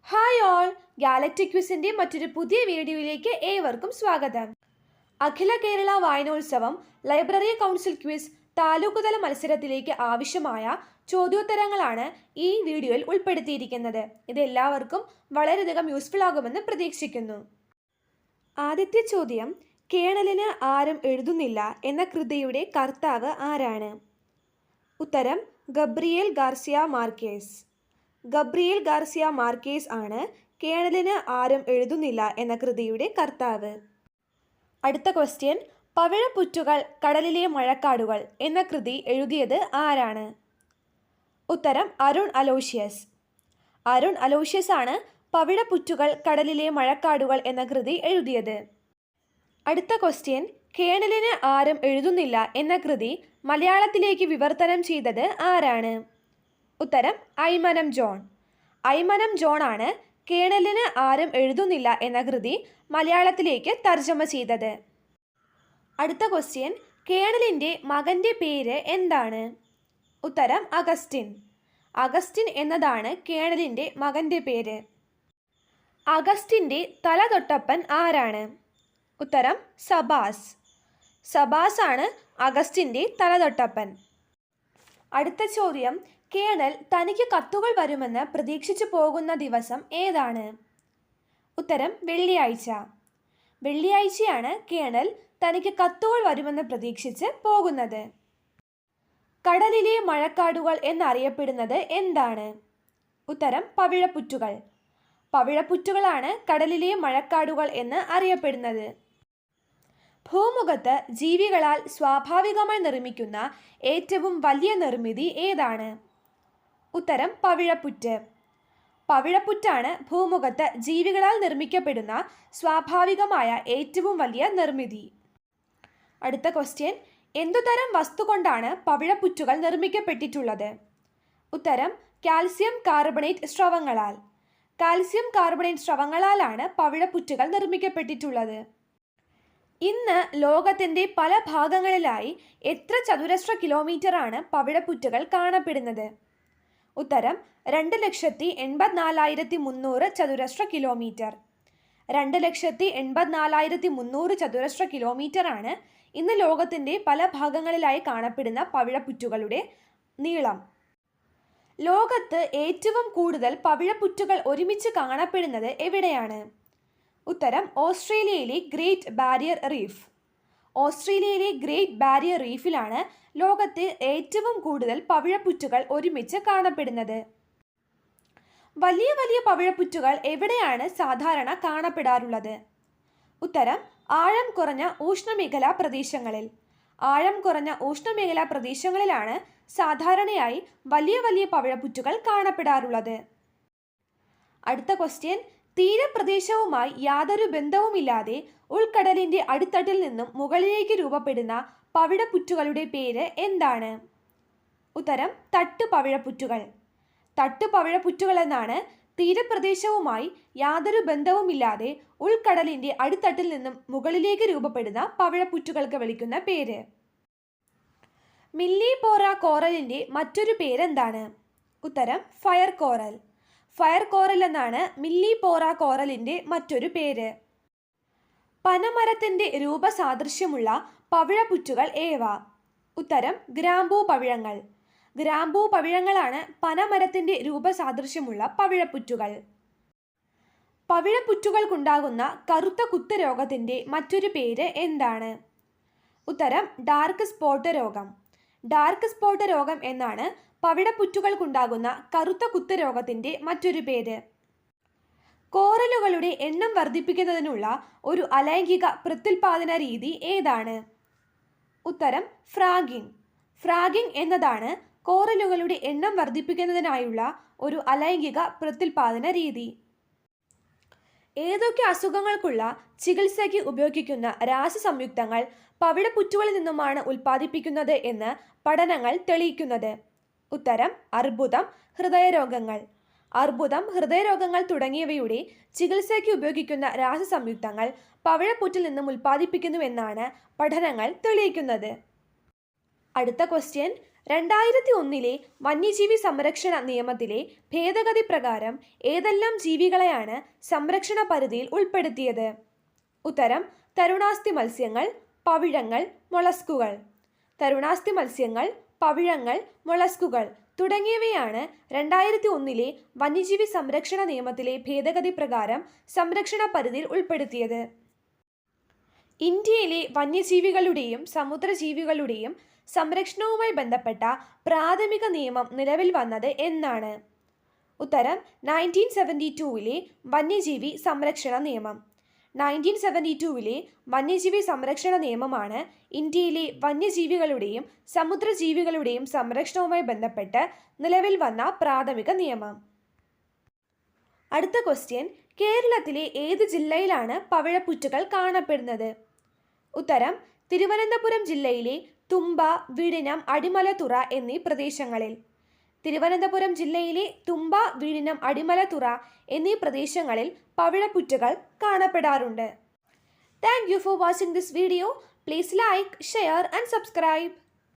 Hi all, galactic ക്വിസിൻ്റെ മറ്റൊരു പുതിയ വീഡിയോയിലേക്ക് ഏവർക്കും സ്വാഗതം. അഖില കേരള വായനോത്സവം ലൈബ്രറി കൗൺസിൽ ക്വിസ് താലൂക്ക് തല മത്സരത്തിലേക്ക് ആവശ്യമായ ചോദ്യോത്തരങ്ങളാണ് ഈ വീഡിയോയിൽ ഉൾപ്പെടുത്തിയിരിക്കുന്നത്. ഇത് എല്ലാവർക്കും വളരെയധികം യൂസ്ഫുൾ ആകുമെന്ന് പ്രതീക്ഷിക്കുന്നു. ആദ്യത്തെ ചോദ്യം, കേണലിന് ആരും എഴുതുന്നില്ല എന്ന കൃതിയുടെ കർത്താവ് ആരാണ്? ഉത്തരം Gabriel Garcia Marquez. Gabriel Garcia Marquez ആണ് കേണലിന് ആരും എഴുതുന്നില്ല എന്ന കൃതിയുടെ കർത്താവ്. അടുത്ത ക്വസ്റ്റ്യൻ, പവിഴപ്പുറ്റുകൾ കടലിലെ മഴക്കാടുകൾ എന്ന കൃതി എഴുതിയത് ആരാണ്? ഉത്തരം അരുൺ അലോഷ്യസ്. അരുൺ അലോഷ്യസ് ആണ് പവിഴപ്പുറ്റുകൾ കടലിലെ മഴക്കാടുകൾ എന്ന കൃതി എഴുതിയത്. അടുത്ത ക്വസ്റ്റ്യൻ, കേണലിന് ആരും എഴുതുന്നില്ല എന്ന കൃതി മലയാളത്തിലേക്ക് വിവർത്തനം ചെയ്തത് ആരാണ്? ഉത്തരം ഐമനം ജോൺ. ഐമനം ജോൺ ആണ് കേണലിന് ആരും എഴുതുന്നില്ല എന്ന കൃതി മലയാളത്തിലേക്ക് തർജ്ജമ ചെയ്തത്. അടുത്ത ക്വസ്റ്റ്യൻ, കേണലിൻ്റെ മകൻ്റെ പേര് എന്താണ്? ഉത്തരം അഗസ്റ്റിൻ. അഗസ്റ്റിൻ എന്നതാണ് കേണലിൻ്റെ മകൻ്റെ പേര്. അഗസ്റ്റിൻ്റെ തലതൊട്ടപ്പൻ ആരാണ്? ഉത്തരം സബാസ്. സബാസ് ആണ് അഗസ്റ്റിൻ്റെ തലതൊട്ടപ്പൻ. അടുത്ത ചോദ്യം, കേണൽ തനിക്ക് കത്തുകൾ വരുമെന്ന് പ്രതീക്ഷിച്ചു പോകുന്ന ദിവസം ഏതാണ്? ഉത്തരം വെള്ളിയാഴ്ച. വെള്ളിയാഴ്ചയാണ് കേണൽ തനിക്ക് കത്തുകൾ വരുമെന്ന് പ്രതീക്ഷിച്ച് പോകുന്നത്. കടലിലെ മഴക്കാടുകൾ എന്നറിയപ്പെടുന്നത് എന്താണ്? ഉത്തരം പവിഴപ്പുറ്റുകൾ. പവിഴപ്പുറ്റുകളാണ് കടലിലെ മഴക്കാടുകൾ എന്ന് അറിയപ്പെടുന്നത്. ഭൂമുഖത്ത് ജീവികളാൽ സ്വാഭാവികമായി നിർമ്മിക്കുന്ന ഏറ്റവും വലിയ നിർമ്മിതി ഏതാണ്? ഉത്തരം പവിഴപ്പുറ്റ്. പവിഴപ്പുറ്റാണ് ഭൂമുഖത്ത് ജീവികളാൽ നിർമ്മിക്കപ്പെടുന്ന സ്വാഭാവികമായ ഏറ്റവും വലിയ നിർമ്മിതി. അടുത്ത ക്വസ്റ്റ്യൻ, എന്തുതരം വസ്തു കൊണ്ടാണ് പവിഴപ്പുറ്റുകൾ നിർമ്മിക്കപ്പെട്ടിട്ടുള്ളത്? ഉത്തരം കാൽസ്യം കാർബണേറ്റ് സ്രവങ്ങളാൽ. കാൽസ്യം കാർബണേറ്റ് സ്രവങ്ങളാലാണ് പവിഴപ്പുറ്റുകൾ നിർമ്മിക്കപ്പെട്ടിട്ടുള്ളത്. ഇന്ന് ലോകത്തിൻ്റെ പല ഭാഗങ്ങളിലായി എത്ര ചതുരശ്ര കിലോമീറ്ററാണ് പവിഴപ്പുറ്റുകൾ കാണപ്പെടുന്നത്? ഉത്തരം 2,84,300 ചതുരശ്ര കിലോമീറ്റർ. 2,84,300 ചതുരശ്ര കിലോമീറ്റർ ആണ് ഇന്ന് ലോകത്തിൻ്റെ പല ഭാഗങ്ങളിലായി കാണപ്പെടുന്ന പവിഴപ്പുറ്റുകളുടെ നീളം. ലോകത്ത് ഏറ്റവും കൂടുതൽ പവിഴപ്പുറ്റുകൾ ഒരുമിച്ച് കാണപ്പെടുന്നത് എവിടെയാണ്? ഉത്തരം ഓസ്ട്രേലിയയിലെ ഗ്രേറ്റ് ബാരിയർ റീഫ്. ഓസ്ട്രേലിയയിലെ ഗ്രേറ്റ് ബാരിയർ റീഫിലാണ് ലോകത്ത് ഏറ്റവും കൂടുതൽ പവിഴപ്പുറ്റുകൾ ഒരുമിച്ച് കാണപ്പെടുന്നത്. വലിയ വലിയ പവിഴപ്പുറ്റുകൾ എവിടെയാണ് സാധാരണ കാണപ്പെടാറുള്ളത്? ഉത്തരം ആഴം കുറഞ്ഞ ഉഷ്ണമേഖലാ പ്രദേശങ്ങളിൽ. ആഴം കുറഞ്ഞ ഉഷ്ണമേഖലാ പ്രദേശങ്ങളിലാണ് സാധാരണയായി വലിയ വലിയ പവിഴപ്പുറ്റുകൾ കാണപ്പെടാറുള്ളത്. അടുത്ത ക്വസ്റ്റ്യൻ, തീരപ്രദേശവുമായി യാതൊരു ബന്ധവുമില്ലാതെ ഉൾക്കടലിൻ്റെ അടിത്തട്ടിൽ നിന്നും മുകളിലേക്ക് രൂപപ്പെടുന്ന പവിഴപ്പുറ്റുകളുടെ പേര് എന്താണ്? ഉത്തരം തട്ട് പവിഴപ്പുറ്റുകൾ. തട്ട് പവിഴപ്പുറ്റുകൾ എന്നാണ് തീരപ്രദേശവുമായി യാതൊരു ബന്ധവുമില്ലാതെ ഉൾക്കടലിൻ്റെ അടിത്തട്ടിൽ നിന്നും മുകളിലേക്ക് രൂപപ്പെടുന്ന പവിഴപ്പുറ്റുകൾക്ക് വിളിക്കുന്ന പേര്. മില്ലിപോറ കോറലിൻ്റെ മറ്റൊരു പേരെന്താണ്? ഉത്തരം ഫയർ കോറൽ. ഫയർ കോറൽ എന്നാണ് മില്ലിപോറ കോറലിൻ്റെ മറ്റൊരു പേര്. പനമരത്തിൻ്റെ രൂപസാദൃശ്യമുള്ള പവിഴപ്പുറ്റുകൾ ഏവ? ഉത്തരം ഗ്രാമ്പൂ പവിഴങ്ങൾ. ഗ്രാമ്പൂ പവിഴങ്ങളാണ് പനമരത്തിൻ്റെ രൂപസാദൃശ്യമുള്ള പവിഴപ്പുറ്റുകൾ. പവിഴപ്പുറ്റുകൾക്കുണ്ടാകുന്ന കറുത്ത കുത്ത് രോഗത്തിൻ്റെ മറ്റൊരു പേര് എന്താണ്? ഉത്തരം ഡാർക്ക് സ്പോട്ട് രോഗം. ഡാർക്ക് സ്പോട്ട് രോഗം എന്നാണ് പവിഴപ്പുറ്റുകൾക്കുണ്ടാകുന്ന കറുത്ത കുത്ത് രോഗത്തിൻ്റെ മറ്റൊരു പേര്. കോറലുകളുടെ എണ്ണം വർദ്ധിപ്പിക്കുന്നതിനുള്ള ഒരു അലൈംഗിക പ്രത്യുൽപാദന രീതി ഏതാണ്? ഉത്തരം ഫ്രാഗിംഗ്. ഫ്രാഗിംഗ് എന്നതാണ് കോറലുകളുടെ എണ്ണം വർദ്ധിപ്പിക്കുന്നതിനായുള്ള ഒരു അലൈംഗിക പ്രത്യുൽപാദന രീതി. ഏതൊക്കെ അസുഖങ്ങൾക്കുള്ള ചികിത്സയ്ക്ക് ഉപയോഗിക്കുന്ന രാസസംയുക്തങ്ങൾ പവിഴപ്പുറ്റുകളിൽ നിന്നുമാണ് ഉൽപ്പാദിപ്പിക്കുന്നത് എന്ന് പഠനങ്ങൾ തെളിയിക്കുന്നത്? ഉത്തരം അർബുദം, ഹൃദയരോഗങ്ങൾ. അർബുദം, ഹൃദയരോഗങ്ങൾ തുടങ്ങിയവയുടെ ചികിത്സയ്ക്ക് ഉപയോഗിക്കുന്ന രാസസംയുക്തങ്ങൾ പവിഴപ്പുറ്റിൽ നിന്നും ഉൽപ്പാദിപ്പിക്കുന്നുവെന്നാണ് പഠനങ്ങൾ തെളിയിക്കുന്നത്. അടുത്ത ക്വസ്റ്റ്യൻ, 2001 വന്യജീവി സംരക്ഷണ നിയമത്തിലെ ഭേദഗതി പ്രകാരം ഏതെല്ലാം ജീവികളെയാണ് സംരക്ഷണ പരിധിയിൽ ഉൾപ്പെടുത്തിയത്? ഉത്തരം തരുണാസ്ഥി മത്സ്യങ്ങൾ, പവിഴങ്ങൾ, മൊളസ്കുകൾ. തരുണാസ്ഥി മത്സ്യങ്ങൾ, പവിഴങ്ങൾ, മൊളസ്കുകൾ തുടങ്ങിയവയാണ് 2001 വന്യജീവി സംരക്ഷണ നിയമത്തിലെ ഭേദഗതി പ്രകാരം സംരക്ഷണ പരിധിയിൽ ഉൾപ്പെടുത്തിയത്. ഇന്ത്യയിലെ വന്യജീവികളുടെയും സമുദ്രജീവികളുടെയും സംരക്ഷണവുമായി ബന്ധപ്പെട്ട പ്രാഥമിക നിയമം നിലവിൽ വന്നത് എന്നാണ്? ഉത്തരം 1972 വന്യജീവി സംരക്ഷണ നിയമം. 1972 വന്യജീവി സംരക്ഷണ നിയമമാണ് ഇന്ത്യയിലെ വന്യജീവികളുടെയും സമുദ്രജീവികളുടെയും സംരക്ഷണവുമായി ബന്ധപ്പെട്ട് നിലവിൽ വന്ന പ്രാഥമിക നിയമം. അടുത്ത ക്വസ്റ്റ്യൻ, കേരളത്തിലെ ഏത് ജില്ലയിലാണ് പവിഴപ്പുറ്റുകൾ കാണപ്പെടുന്നത്? ഉത്തരം തിരുവനന്തപുരം ജില്ലയിലെ തുമ്പ, വിഴിഞ്ഞം, അടിമലത്തുറ എന്നീ പ്രദേശങ്ങളിൽ. തിരുവനന്തപുരം ജില്ലയിലെ തുമ്പ, വിഴിഞ്ഞം, അടിമലത്തുറ എന്നീ പ്രദേശങ്ങളിൽ പവിഴപ്പുറ്റുകൾ കാണപ്പെടാറുണ്ട്. Thank you for watching this video. Please like, share and subscribe.